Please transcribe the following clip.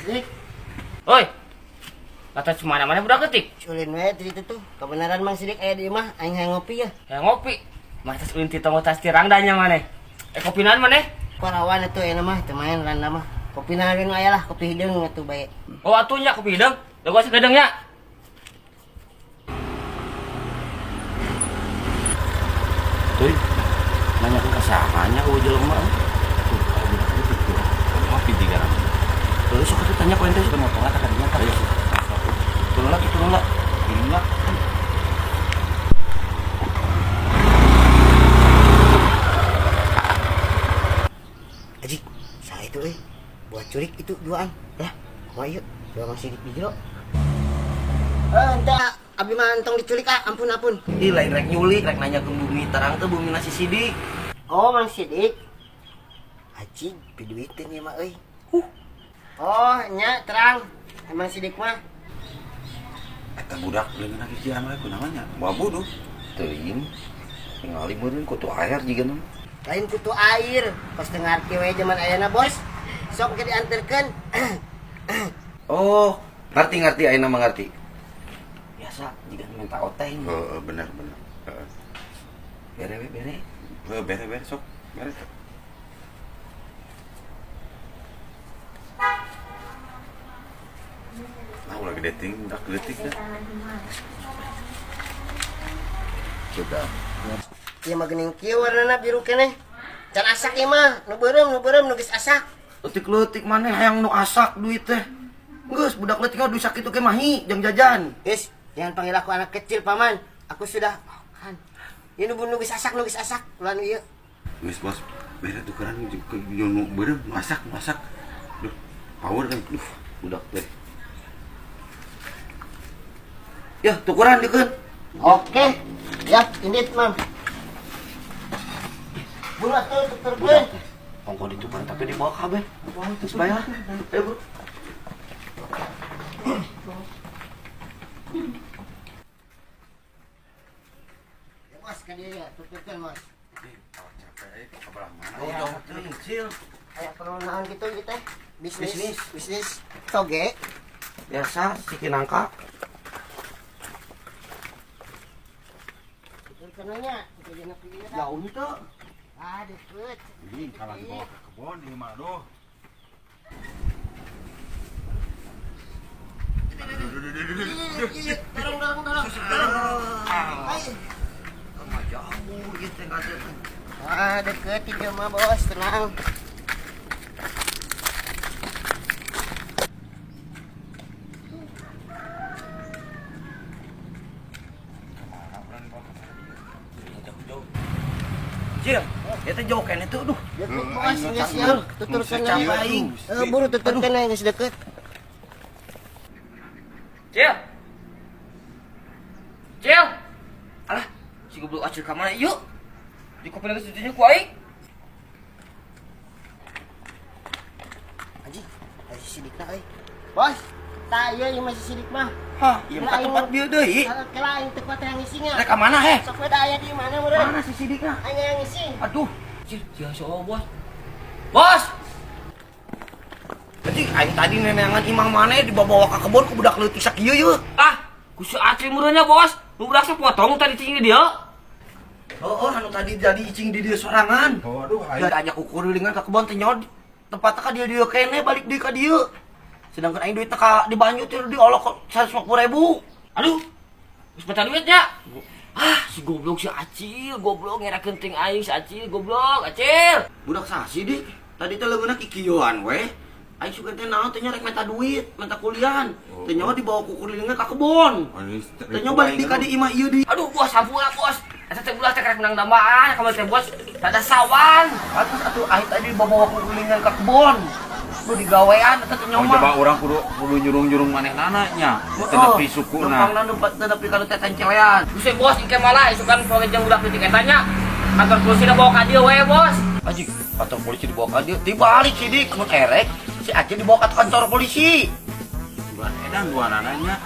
Dik, Oi, kata mana budak ketik. ulin we itu tuh. Kebenaran Mang Sidik aya di imah, aing hayang ngopi ya. Ya ngopi. Masa ulin ti tonggo tas tirangdanya maneh. Kopi naon maneh? Parawan atuh aya mah teu main randa mah. Kopi naon aya lah, kopi hideung atuh bae. Oh atunya kopi hidung. Da gua segedeng ya. Tuh, nanya ke kesahanya ke jelema. Tuh, kalau budak itu tuh, ngopi 300. Terus sok atuh tanya ku ente sudah motong eta kadinya tah. Turun lah. Ini lah. Aji, salah itu buat curik itu duaan. Ya, mau yuk. Dua Mang Sidik di jero. Entah, abi mah entong diculik ampun. Ih, lain rek nyulik, rek nanya ke bumi terang teh bumi nasi sidik. Oh, Mang Sidik. Aji, piduitin ya mah euy. Oh, nya terang. Mang Sidik mah. Eta budak leungeun lagi kian we kunaon nya? Babu duh. Teuing. Ningali meureun kutu air jiga mah. Lain kutu air, pas dengar we zaman ayana bos. Sok ke dianterkeun. Oh, ngerti ayeuna mah ngerti. Biasa jiga minta oteng. Oh, benar. Bere we bere. Bere sok. Bere. Nah, ulah gede ting, dak geletik dah. Sudah. Ieu mah geuning kieu warnana biru keneh. Can asak ieu mah, nu beureum nu geus asak. Leutik-leutik maneh hayang nu asak duit teh. Geus budak leutik duit sakitu ke mahi jeung jajan. Guys, jangan panggil aku anak kecil, Paman. Aku sudah kan. Ieu nu geus asak, ulah nu ieu. Geus bos, bere tukeran nu beureum masak. Duh, power kan. Duh, budak teh. Ya, tukeran dikeun. Oke. Ya, indit, Mam. Bulat tuh tukerkeun. Ongko ditukeran tapi dibawa kabeh. Terus bayar. Ayo, Bro. Ya, Mas, ka dieu ya, tukerkeun, Mas. Capek kabelah mana? Oh, jauh teuing, Cil. Aya perlunaon gitu teh. Bisnis. Bisnis. Toge. Biasa si nangka. Tukerkeun nya, jadi na pieu dah. Jauh itu. Ah, deket. Ini kalah dibawa ke kebon di mah doh. Dorong. Hai. Sama jauh gitu nggak ada. Ah, deket ieu mah, Bos, tenang. Cil, eta jauh kan itu, duh. Deket, Bos, geus ya. Tuturkeun Capek, aing. aing. Buru tuturkeun aing geus deket. Cil. Alah, si goblok acil ka mana yuk. Di kopi lagi setuju ku aing. Aji, masih sidik na euy. Bos, tah ieu yang masih sidik mah. Hah, ieu mah tempat bieu deui. Kela aing teu kuat yang ngisinya. Rek ka mana he? Sok we da aya di mana meureun? Mana si sidikna? Aing yang ngisi. Aduh, Cil, dia so bos. Bos. berarti aing tadi nenengan imang maneh dibawa ka kebon ku budak leutik sakieu yeuh. Ah, ku si acil meureunnya bos. Nu budak potong tadi cing dia. Oh, anu tadi jadi icing di dieu sorangan. Oh, aduh, Da ajak ukurilingan ka kebon teh nyod. Tempatna ka dieu kene balik deui ka dieu. Sedangkan aing duitna ka di banyu teh diolok 150.000. Aduh. Geus peta duitnya. Ah, si goblok si acil, goblok ngerakeun ting aing si acil, goblok, acil. Budak sasi dik. Tadi teh leungeunna kikiyeuan we. Aing suka teh naon teh nya rek minta duit, minta kuliahan. Teh nyawa dibawa ku kurilingan ka kebon. Teh nyawa balik di ka di imah ieu di. Aduh, bos, ampun bos. Eta teh budak teh karek menang dambaan, kamu teh bos. Ada sawan. Atus atuh aing tadi dibawa ku kurilingan ka kebon. Lu digawean eta teh Oh, nyawa. coba orang kudu nyurung-nyurung maneh nananya. Teu nepi sukuna. Numpangna nepi ka teh tencelean. Buset bos, ingke malah isukan poe jeung budak leutik eta nya. Kantor polisi da bawa ka dieu we, bos. Anjing, kantor polisi dibawa ka dieu. Dibalik si dik mun erek, si Acil dibawa ka kantor polisi. Bulan edan dua nananya.